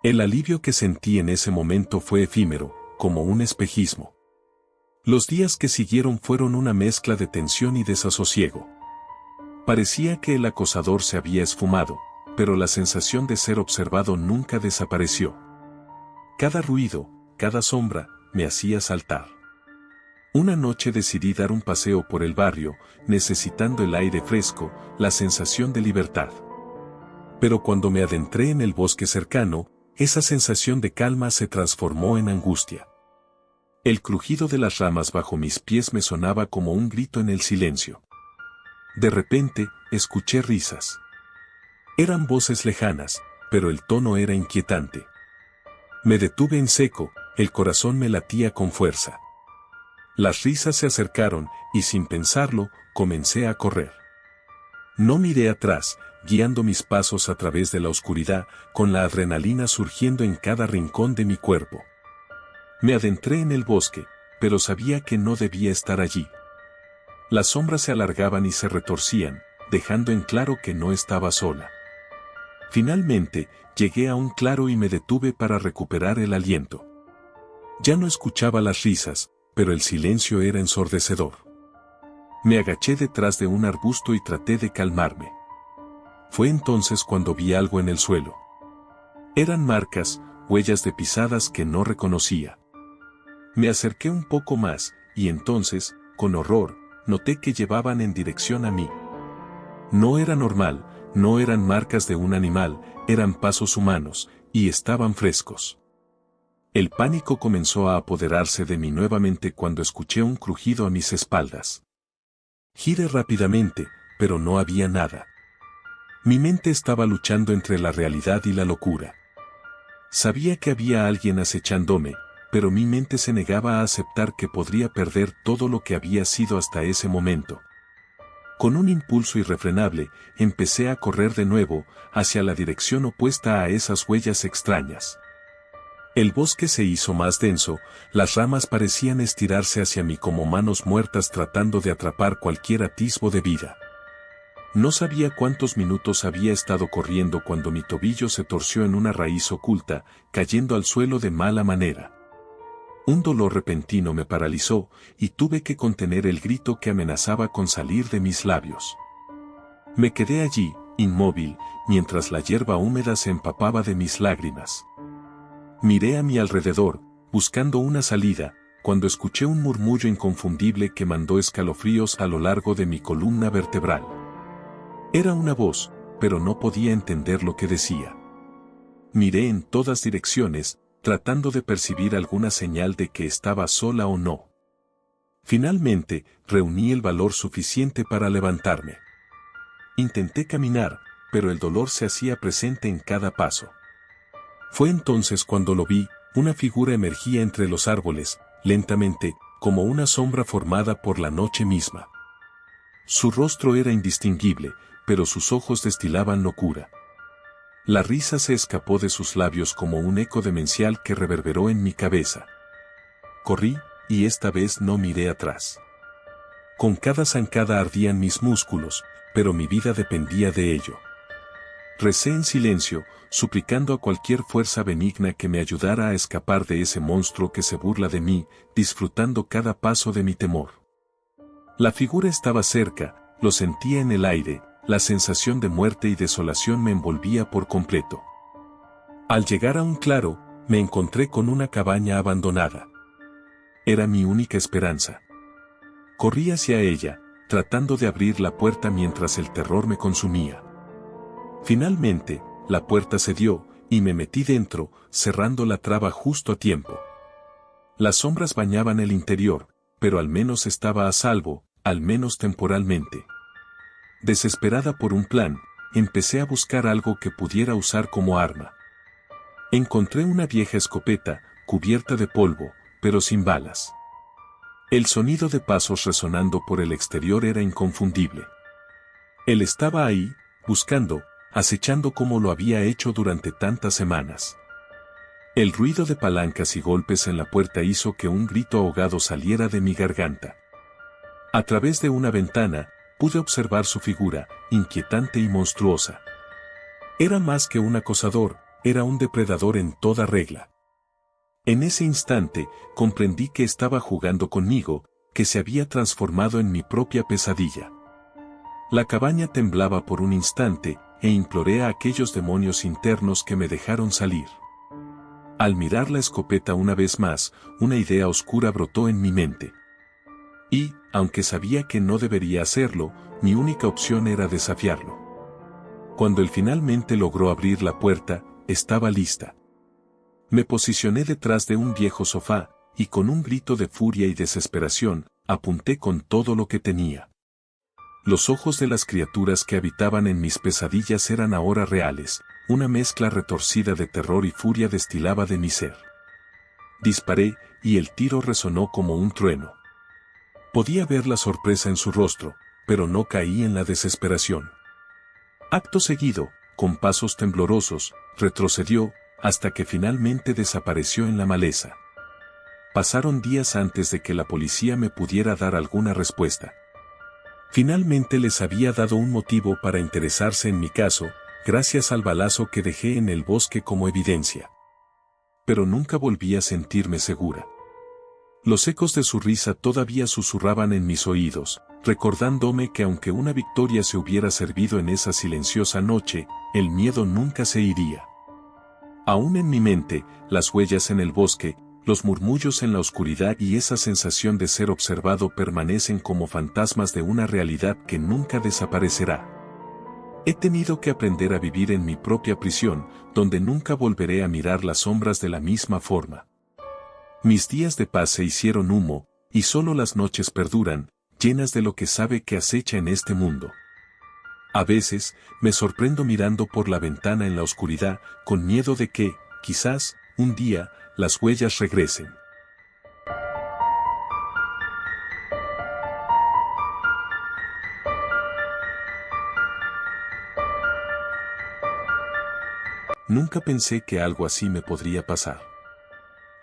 El alivio que sentí en ese momento fue efímero, como un espejismo. Los días que siguieron fueron una mezcla de tensión y desasosiego. Parecía que el acosador se había esfumado, pero la sensación de ser observado nunca desapareció. Cada ruido, cada sombra, me hacía saltar. Una noche decidí dar un paseo por el barrio, necesitando el aire fresco, la sensación de libertad. Pero cuando me adentré en el bosque cercano, esa sensación de calma se transformó en angustia. El crujido de las ramas bajo mis pies me sonaba como un grito en el silencio. De repente, escuché risas. Eran voces lejanas, pero el tono era inquietante. Me detuve en seco, el corazón me latía con fuerza. Las risas se acercaron, y sin pensarlo, comencé a correr. No miré atrás, guiando mis pasos a través de la oscuridad, con la adrenalina surgiendo en cada rincón de mi cuerpo. Me adentré en el bosque, pero sabía que no debía estar allí. Las sombras se alargaban y se retorcían, dejando en claro que no estaba sola. Finalmente, llegué a un claro y me detuve para recuperar el aliento. Ya no escuchaba las risas, pero el silencio era ensordecedor. Me agaché detrás de un arbusto y traté de calmarme. Fue entonces cuando vi algo en el suelo. Eran marcas, huellas de pisadas que no reconocía. Me acerqué un poco más, y entonces, con horror, noté que llevaban en dirección a mí. No era normal, no eran marcas de un animal, eran pasos humanos, y estaban frescos. El pánico comenzó a apoderarse de mí nuevamente cuando escuché un crujido a mis espaldas. Giré rápidamente, pero no había nada. Mi mente estaba luchando entre la realidad y la locura. Sabía que había alguien acechándome, pero mi mente se negaba a aceptar que podría perder todo lo que había sido hasta ese momento. Con un impulso irrefrenable, empecé a correr de nuevo, hacia la dirección opuesta a esas huellas extrañas. El bosque se hizo más denso, las ramas parecían estirarse hacia mí como manos muertas tratando de atrapar cualquier atisbo de vida. No sabía cuántos minutos había estado corriendo cuando mi tobillo se torció en una raíz oculta, cayendo al suelo de mala manera. Un dolor repentino me paralizó, y tuve que contener el grito que amenazaba con salir de mis labios. Me quedé allí, inmóvil, mientras la hierba húmeda se empapaba de mis lágrimas. Miré a mi alrededor, buscando una salida, cuando escuché un murmullo inconfundible que mandó escalofríos a lo largo de mi columna vertebral. Era una voz, pero no podía entender lo que decía. Miré en todas direcciones, tratando de percibir alguna señal de que estaba sola o no. Finalmente, reuní el valor suficiente para levantarme. Intenté caminar, pero el dolor se hacía presente en cada paso. Fue entonces cuando lo vi, una figura emergía entre los árboles, lentamente, como una sombra formada por la noche misma. Su rostro era indistinguible, pero sus ojos destilaban locura. La risa se escapó de sus labios como un eco demencial que reverberó en mi cabeza. Corrí, y esta vez no miré atrás. Con cada zancada ardían mis músculos, pero mi vida dependía de ello. Recé en silencio, suplicando a cualquier fuerza benigna que me ayudara a escapar de ese monstruo que se burla de mí, disfrutando cada paso de mi temor. La figura estaba cerca, lo sentía en el aire, la sensación de muerte y desolación me envolvía por completo. Al llegar a un claro, me encontré con una cabaña abandonada. Era mi única esperanza. Corrí hacia ella, tratando de abrir la puerta mientras el terror me consumía. Finalmente, la puerta cedió, y me metí dentro, cerrando la traba justo a tiempo. Las sombras bañaban el interior, pero al menos estaba a salvo, al menos temporalmente. Desesperada por un plan, empecé a buscar algo que pudiera usar como arma. Encontré una vieja escopeta, cubierta de polvo, pero sin balas. El sonido de pasos resonando por el exterior era inconfundible. Él estaba ahí, buscando, acechando como lo había hecho durante tantas semanas. El ruido de palancas y golpes en la puerta hizo que un grito ahogado saliera de mi garganta. A través de una ventana, pude observar su figura, inquietante y monstruosa. Era más que un acosador, era un depredador en toda regla. En ese instante, comprendí que estaba jugando conmigo, que se había transformado en mi propia pesadilla. La cabaña temblaba por un instante, e imploré a aquellos demonios internos que me dejaron salir. Al mirar la escopeta una vez más, una idea oscura brotó en mi mente. Y, aunque sabía que no debería hacerlo, mi única opción era desafiarlo. Cuando él finalmente logró abrir la puerta, estaba lista. Me posicioné detrás de un viejo sofá, y con un grito de furia y desesperación, apunté con todo lo que tenía. Los ojos de las criaturas que habitaban en mis pesadillas eran ahora reales, una mezcla retorcida de terror y furia destilaba de mi ser. Disparé, y el tiro resonó como un trueno. Podía ver la sorpresa en su rostro, pero no caí en la desesperación. Acto seguido, con pasos temblorosos, retrocedió, hasta que finalmente desapareció en la maleza. Pasaron días antes de que la policía me pudiera dar alguna respuesta. Finalmente les había dado un motivo para interesarse en mi caso, gracias al balazo que dejé en el bosque como evidencia. Pero nunca volví a sentirme segura. Los ecos de su risa todavía susurraban en mis oídos, recordándome que aunque una victoria se hubiera servido en esa silenciosa noche, el miedo nunca se iría. Aún en mi mente, las huellas en el bosque, los murmullos en la oscuridad y esa sensación de ser observado permanecen como fantasmas de una realidad que nunca desaparecerá. He tenido que aprender a vivir en mi propia prisión, donde nunca volveré a mirar las sombras de la misma forma. Mis días de paz se hicieron humo, y solo las noches perduran, llenas de lo que sabe que acecha en este mundo. A veces, me sorprendo mirando por la ventana en la oscuridad, con miedo de que, quizás, un día, las huellas regresen. Nunca pensé que algo así me podría pasar.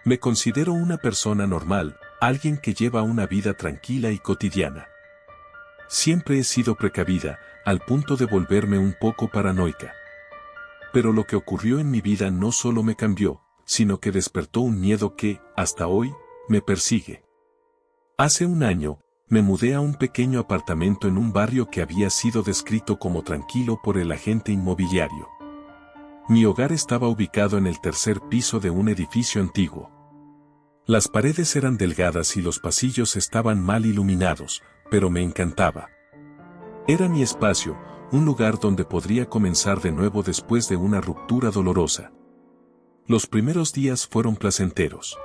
Me considero una persona normal, alguien que lleva una vida tranquila y cotidiana. Siempre he sido precavida, al punto de volverme un poco paranoica. Pero lo que ocurrió en mi vida no solo me cambió, sino que despertó un miedo que, hasta hoy, me persigue. Hace un año, me mudé a un pequeño apartamento en un barrio que había sido descrito como tranquilo por el agente inmobiliario. Mi hogar estaba ubicado en el tercer piso de un edificio antiguo. Las paredes eran delgadas y los pasillos estaban mal iluminados, pero me encantaba. Era mi espacio, un lugar donde podría comenzar de nuevo después de una ruptura dolorosa. Los primeros días fueron placenteros.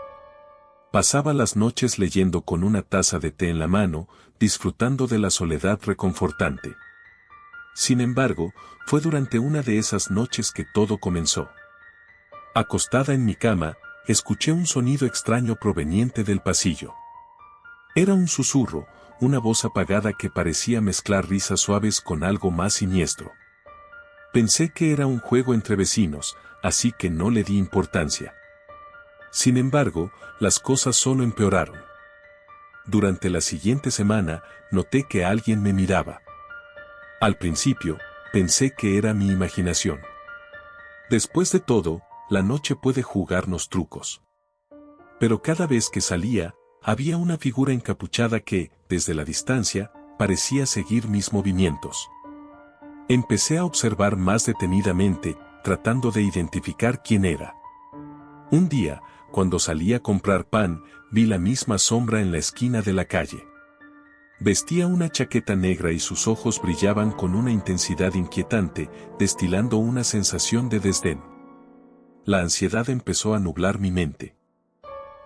Pasaba las noches leyendo con una taza de té en la mano, disfrutando de la soledad reconfortante. Sin embargo, fue durante una de esas noches que todo comenzó. Acostada en mi cama, escuché un sonido extraño proveniente del pasillo. Era un susurro, una voz apagada que parecía mezclar risas suaves con algo más siniestro. Pensé que era un juego entre vecinos, así que no le di importancia. Sin embargo, las cosas solo empeoraron. Durante la siguiente semana, noté que alguien me miraba. Al principio, pensé que era mi imaginación. Después de todo, la noche puede jugarnos trucos. Pero cada vez que salía, había una figura encapuchada que, desde la distancia, parecía seguir mis movimientos. Empecé a observar más detenidamente, tratando de identificar quién era. Un día, cuando salí a comprar pan, vi la misma sombra en la esquina de la calle. Vestía una chaqueta negra y sus ojos brillaban con una intensidad inquietante, destilando una sensación de desdén. La ansiedad empezó a nublar mi mente.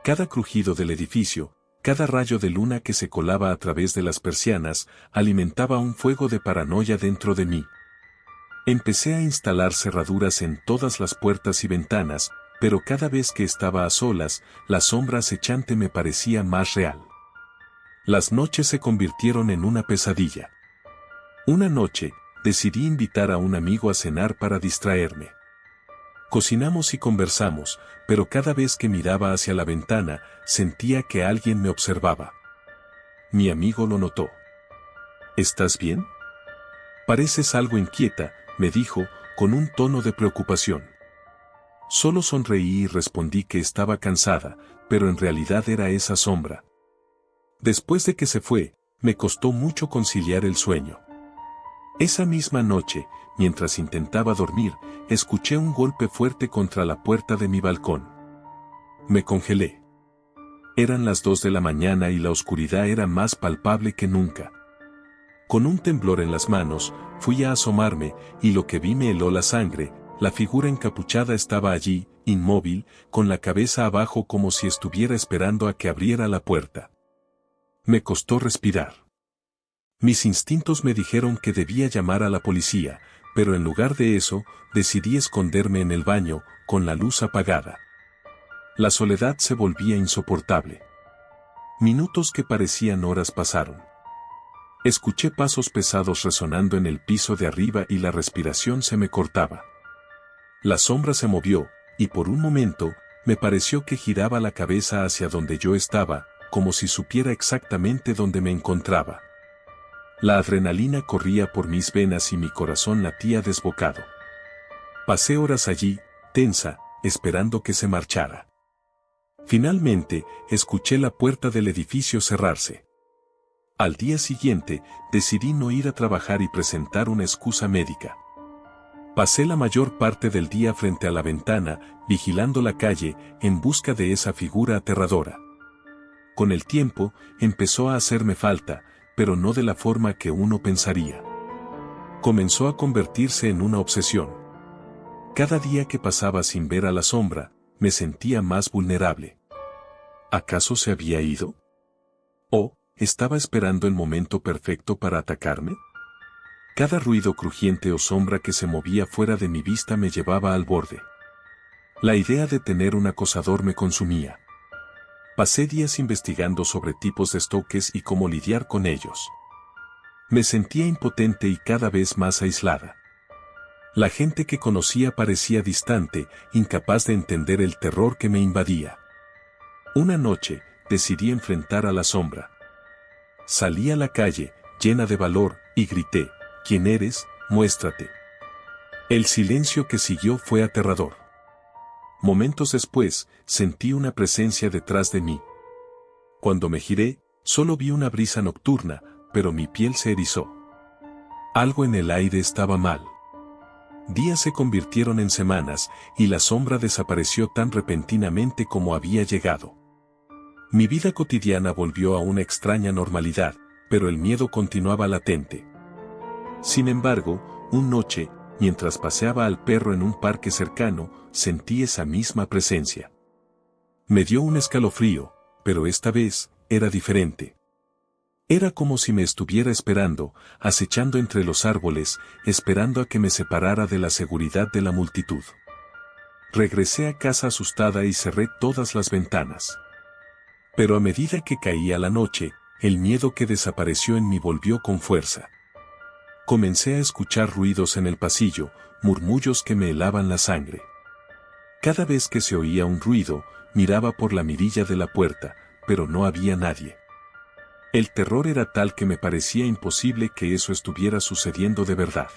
Cada crujido del edificio, cada rayo de luna que se colaba a través de las persianas, alimentaba un fuego de paranoia dentro de mí. Empecé a instalar cerraduras en todas las puertas y ventanas, pero cada vez que estaba a solas, la sombra acechante me parecía más real. Las noches se convirtieron en una pesadilla. Una noche, decidí invitar a un amigo a cenar para distraerme. Cocinamos y conversamos, pero cada vez que miraba hacia la ventana, sentía que alguien me observaba. Mi amigo lo notó. ¿Estás bien? Pareces algo inquieta, me dijo, con un tono de preocupación. Solo sonreí y respondí que estaba cansada, pero en realidad era esa sombra. Después de que se fue, me costó mucho conciliar el sueño. Esa misma noche, mientras intentaba dormir, escuché un golpe fuerte contra la puerta de mi balcón. Me congelé. Eran las 2 de la mañana y la oscuridad era más palpable que nunca. Con un temblor en las manos, fui a asomarme, y lo que vi me heló la sangre. La figura encapuchada estaba allí, inmóvil, con la cabeza abajo como si estuviera esperando a que abriera la puerta. Me costó respirar. Mis instintos me dijeron que debía llamar a la policía, pero en lugar de eso, decidí esconderme en el baño, con la luz apagada. La soledad se volvía insoportable. Minutos que parecían horas pasaron. Escuché pasos pesados resonando en el piso de arriba y la respiración se me cortaba. La sombra se movió, y por un momento, me pareció que giraba la cabeza hacia donde yo estaba, como si supiera exactamente dónde me encontraba. La adrenalina corría por mis venas y mi corazón latía desbocado. Pasé horas allí, tensa, esperando que se marchara. Finalmente, escuché la puerta del edificio cerrarse. Al día siguiente, decidí no ir a trabajar y presentar una excusa médica. Pasé la mayor parte del día frente a la ventana, vigilando la calle, en busca de esa figura aterradora. Con el tiempo, empezó a hacerme falta, pero no de la forma que uno pensaría. Comenzó a convertirse en una obsesión. Cada día que pasaba sin ver a la sombra, me sentía más vulnerable. ¿Acaso se había ido? ¿O estaba esperando el momento perfecto para atacarme? Cada ruido crujiente o sombra que se movía fuera de mi vista me llevaba al borde. La idea de tener un acosador me consumía. Pasé días investigando sobre tipos de estoques y cómo lidiar con ellos. Me sentía impotente y cada vez más aislada. La gente que conocía parecía distante, incapaz de entender el terror que me invadía. Una noche, decidí enfrentar a la sombra. Salí a la calle, llena de valor, y grité: ¿Quién eres? Muéstrate. El silencio que siguió fue aterrador. Momentos después, sentí una presencia detrás de mí. Cuando me giré, solo vi una brisa nocturna, pero mi piel se erizó. Algo en el aire estaba mal. Días se convirtieron en semanas, y la sombra desapareció tan repentinamente como había llegado. Mi vida cotidiana volvió a una extraña normalidad, pero el miedo continuaba latente. Sin embargo, una noche, mientras paseaba al perro en un parque cercano, sentí esa misma presencia. Me dio un escalofrío, pero esta vez, era diferente. Era como si me estuviera esperando, acechando entre los árboles, esperando a que me separara de la seguridad de la multitud. Regresé a casa asustada y cerré todas las ventanas. Pero a medida que caía la noche, el miedo que desapareció en mí volvió con fuerza. Comencé a escuchar ruidos en el pasillo, murmullos que me helaban la sangre. Cada vez que se oía un ruido, miraba por la mirilla de la puerta, pero no había nadie. El terror era tal que me parecía imposible que eso estuviera sucediendo de verdad.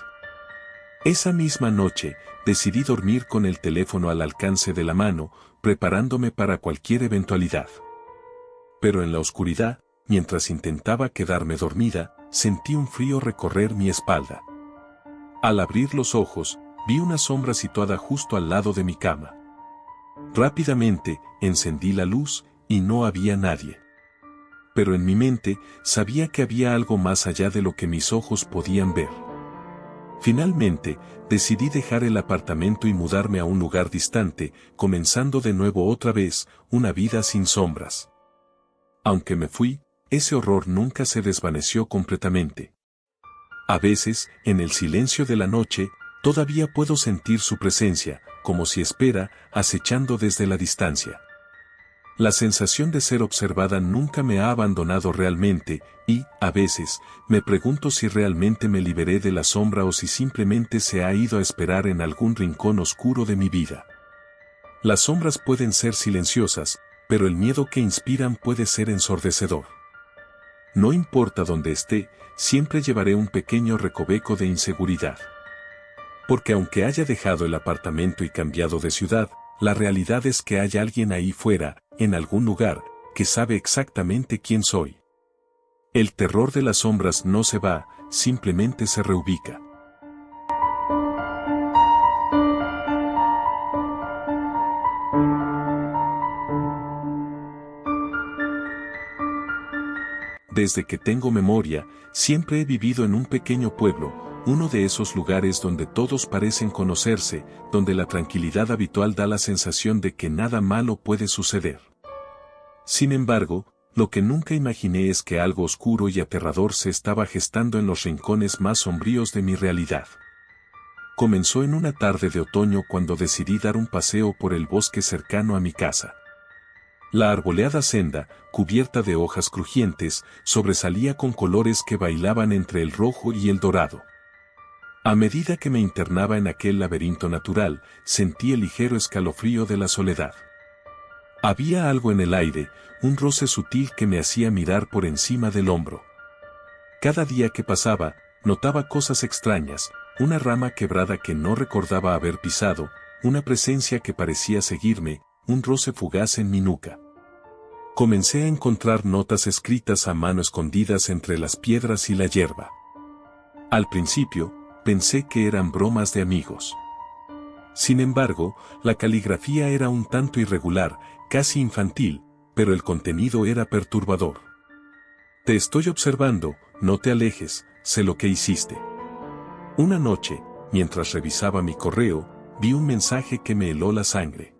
Esa misma noche, decidí dormir con el teléfono al alcance de la mano, preparándome para cualquier eventualidad. Pero en la oscuridad, mientras intentaba quedarme dormida, sentí un frío recorrer mi espalda. Al abrir los ojos, vi una sombra situada justo al lado de mi cama. Rápidamente, encendí la luz, y no había nadie. Pero en mi mente, sabía que había algo más allá de lo que mis ojos podían ver. Finalmente, decidí dejar el apartamento y mudarme a un lugar distante, comenzando de nuevo otra vez, una vida sin sombras. Aunque me fui, ese horror nunca se desvaneció completamente. A veces, en el silencio de la noche, todavía puedo sentir su presencia, como si espera, acechando desde la distancia. La sensación de ser observada nunca me ha abandonado realmente, y, a veces, me pregunto si realmente me liberé de la sombra o si simplemente se ha ido a esperar en algún rincón oscuro de mi vida. Las sombras pueden ser silenciosas, pero el miedo que inspiran puede ser ensordecedor. No importa dónde esté, siempre llevaré un pequeño recoveco de inseguridad. Porque aunque haya dejado el apartamento y cambiado de ciudad, la realidad es que hay alguien ahí fuera, en algún lugar, que sabe exactamente quién soy. El terror de las sombras no se va, simplemente se reubica. Desde que tengo memoria, siempre he vivido en un pequeño pueblo, uno de esos lugares donde todos parecen conocerse, donde la tranquilidad habitual da la sensación de que nada malo puede suceder. Sin embargo, lo que nunca imaginé es que algo oscuro y aterrador se estaba gestando en los rincones más sombríos de mi realidad. Comenzó en una tarde de otoño cuando decidí dar un paseo por el bosque cercano a mi casa. La arboleada senda, cubierta de hojas crujientes, sobresalía con colores que bailaban entre el rojo y el dorado. A medida que me internaba en aquel laberinto natural, sentí el ligero escalofrío de la soledad. Había algo en el aire, un roce sutil que me hacía mirar por encima del hombro. Cada día que pasaba, notaba cosas extrañas, una rama quebrada que no recordaba haber pisado, una presencia que parecía seguirme, un roce fugaz en mi nuca. Comencé a encontrar notas escritas a mano escondidas entre las piedras y la hierba. Al principio, pensé que eran bromas de amigos. Sin embargo, la caligrafía era un tanto irregular, casi infantil, pero el contenido era perturbador. Te estoy observando, no te alejes, sé lo que hiciste. Una noche, mientras revisaba mi correo, vi un mensaje que me heló la sangre.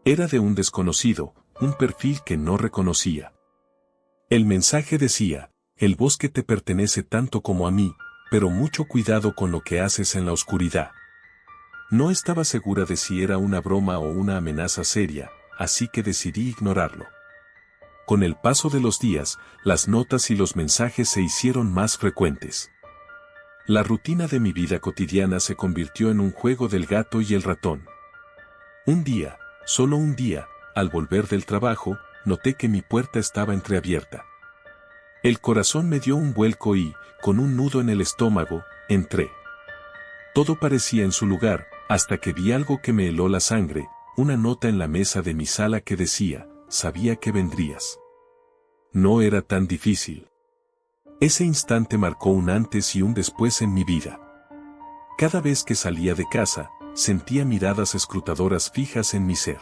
Era de un desconocido, un perfil que no reconocía. El mensaje decía: el bosque te pertenece tanto como a mí, pero mucho cuidado con lo que haces en la oscuridad. No estaba segura de si era una broma o una amenaza seria, así que decidí ignorarlo. Con el paso de los días, las notas y los mensajes se hicieron más frecuentes. La rutina de mi vida cotidiana se convirtió en un juego del gato y el ratón. Un día, solo un día, al volver del trabajo, noté que mi puerta estaba entreabierta. El corazón me dio un vuelco y, con un nudo en el estómago, entré. Todo parecía en su lugar, hasta que vi algo que me heló la sangre, una nota en la mesa de mi sala que decía, sabía que vendrías. No era tan difícil. Ese instante marcó un antes y un después en mi vida. Cada vez que salía de casa, sentía miradas escrutadoras fijas en mi ser.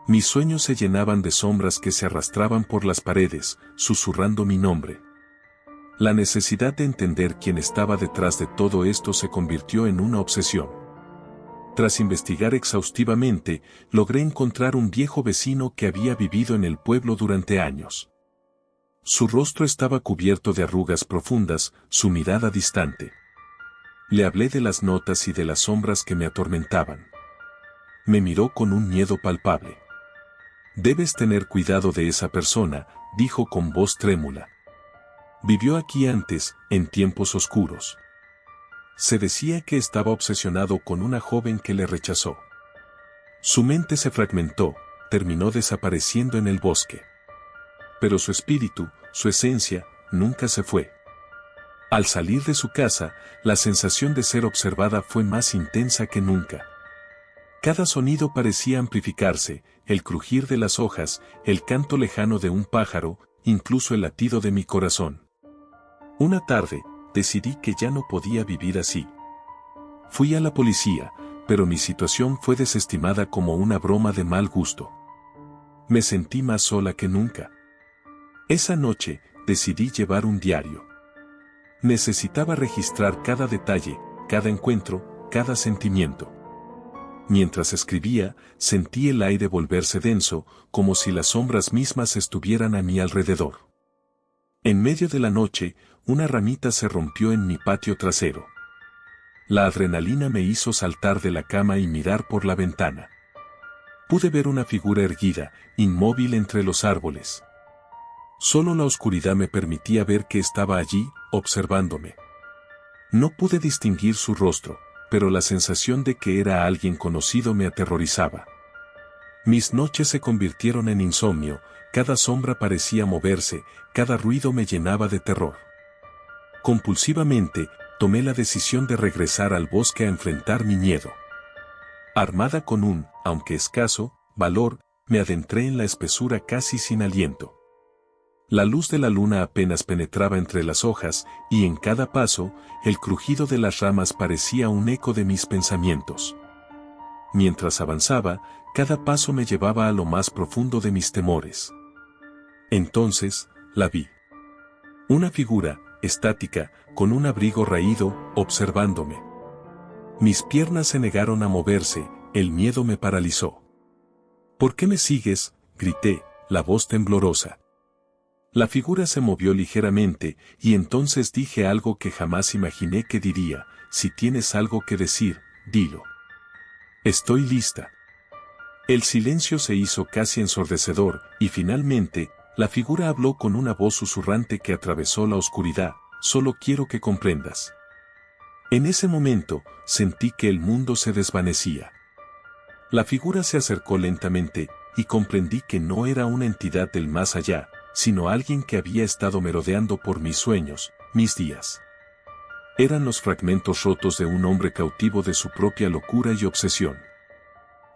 Mis sueños se llenaban de sombras que se arrastraban por las paredes, susurrando mi nombre. La necesidad de entender quién estaba detrás de todo esto se convirtió en una obsesión. Tras investigar exhaustivamente, logré encontrar un viejo vecino que había vivido en el pueblo durante años. Su rostro estaba cubierto de arrugas profundas, su mirada distante. Le hablé de las notas y de las sombras que me atormentaban. Me miró con un miedo palpable. Debes tener cuidado de esa persona, dijo con voz trémula. Vivió aquí antes, en tiempos oscuros. Se decía que estaba obsesionado con una joven que le rechazó. Su mente se fragmentó, terminó desapareciendo en el bosque. Pero su espíritu, su esencia, nunca se fue. Al salir de su casa, la sensación de ser observada fue más intensa que nunca. Cada sonido parecía amplificarse, el crujir de las hojas, el canto lejano de un pájaro, incluso el latido de mi corazón. Una tarde, decidí que ya no podía vivir así. Fui a la policía, pero mi situación fue desestimada como una broma de mal gusto. Me sentí más sola que nunca. Esa noche, decidí llevar un diario. Necesitaba registrar cada detalle, cada encuentro, cada sentimiento. Mientras escribía, sentí el aire volverse denso, como si las sombras mismas estuvieran a mi alrededor. En medio de la noche, una ramita se rompió en mi patio trasero. La adrenalina me hizo saltar de la cama y mirar por la ventana. Pude ver una figura erguida, inmóvil entre los árboles. Solo la oscuridad me permitía ver que estaba allí, observándome. No pude distinguir su rostro, pero la sensación de que era alguien conocido me aterrorizaba. Mis noches se convirtieron en insomnio, cada sombra parecía moverse, cada ruido me llenaba de terror. Compulsivamente, tomé la decisión de regresar al bosque a enfrentar mi miedo. Armada con un, aunque escaso, valor, me adentré en la espesura casi sin aliento. La luz de la luna apenas penetraba entre las hojas, y en cada paso, el crujido de las ramas parecía un eco de mis pensamientos. Mientras avanzaba, cada paso me llevaba a lo más profundo de mis temores. Entonces, la vi. Una figura, estática, con un abrigo raído, observándome. Mis piernas se negaron a moverse, el miedo me paralizó. ¿Por qué me sigues?, grité, la voz temblorosa. La figura se movió ligeramente, y entonces dije algo que jamás imaginé que diría: si tienes algo que decir, dilo. Estoy lista. El silencio se hizo casi ensordecedor, y finalmente, la figura habló con una voz susurrante que atravesó la oscuridad: solo quiero que comprendas. En ese momento, sentí que el mundo se desvanecía. La figura se acercó lentamente, y comprendí que no era una entidad del más allá, sino alguien que había estado merodeando por mis sueños, mis días. Eran los fragmentos rotos de un hombre cautivo de su propia locura y obsesión.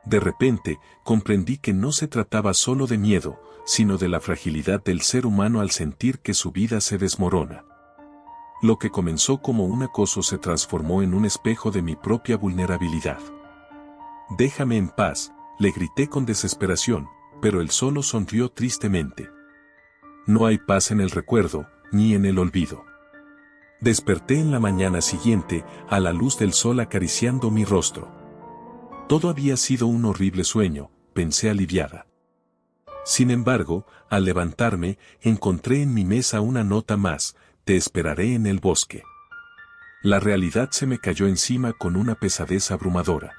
De repente, comprendí que no se trataba solo de miedo, sino de la fragilidad del ser humano al sentir que su vida se desmorona. Lo que comenzó como un acoso se transformó en un espejo de mi propia vulnerabilidad. «Déjame en paz», le grité con desesperación, pero él solo sonrió tristemente. No hay paz en el recuerdo, ni en el olvido. Desperté en la mañana siguiente, a la luz del sol acariciando mi rostro. Todo había sido un horrible sueño, pensé aliviada. Sin embargo, al levantarme, encontré en mi mesa una nota más: te esperaré en el bosque. La realidad se me cayó encima con una pesadez abrumadora.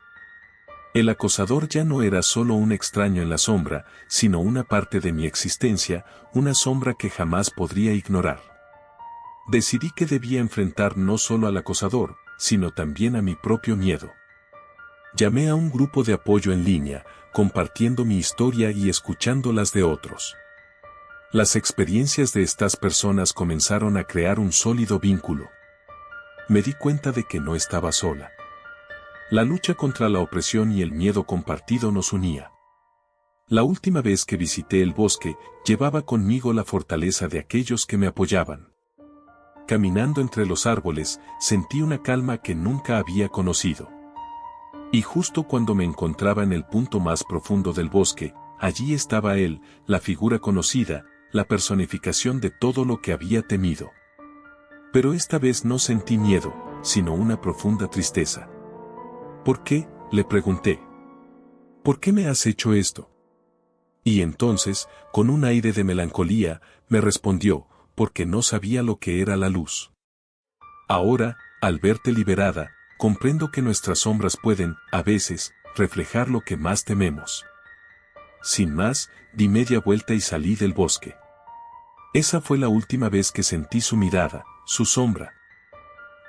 El acosador ya no era solo un extraño en la sombra, sino una parte de mi existencia, una sombra que jamás podría ignorar. Decidí que debía enfrentar no solo al acosador, sino también a mi propio miedo. Llamé a un grupo de apoyo en línea, compartiendo mi historia y escuchando las de otros. Las experiencias de estas personas comenzaron a crear un sólido vínculo. Me di cuenta de que no estaba sola. La lucha contra la opresión y el miedo compartido nos unía. La última vez que visité el bosque, llevaba conmigo la fortaleza de aquellos que me apoyaban. Caminando entre los árboles, sentí una calma que nunca había conocido. Y justo cuando me encontraba en el punto más profundo del bosque, allí estaba él, la figura conocida, la personificación de todo lo que había temido. Pero esta vez no sentí miedo, sino una profunda tristeza. ¿Por qué?, le pregunté. ¿Por qué me has hecho esto? Y entonces, con un aire de melancolía, me respondió, porque no sabía lo que era la luz. Ahora, al verte liberada, comprendo que nuestras sombras pueden, a veces, reflejar lo que más tememos. Sin más, di media vuelta y salí del bosque. Esa fue la última vez que sentí su mirada, su sombra.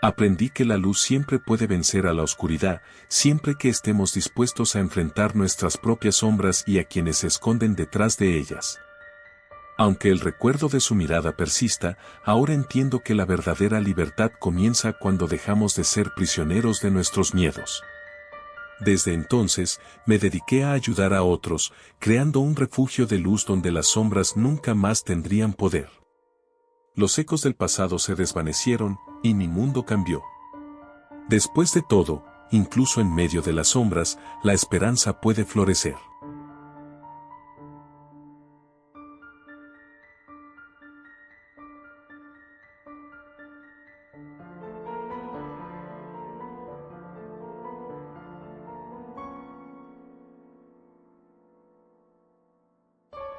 Aprendí que la luz siempre puede vencer a la oscuridad, siempre que estemos dispuestos a enfrentar nuestras propias sombras y a quienes se esconden detrás de ellas. Aunque el recuerdo de su mirada persista, ahora entiendo que la verdadera libertad comienza cuando dejamos de ser prisioneros de nuestros miedos. Desde entonces, me dediqué a ayudar a otros, creando un refugio de luz donde las sombras nunca más tendrían poder. Los ecos del pasado se desvanecieron, y mi mundo cambió. Después de todo, incluso en medio de las sombras, la esperanza puede florecer.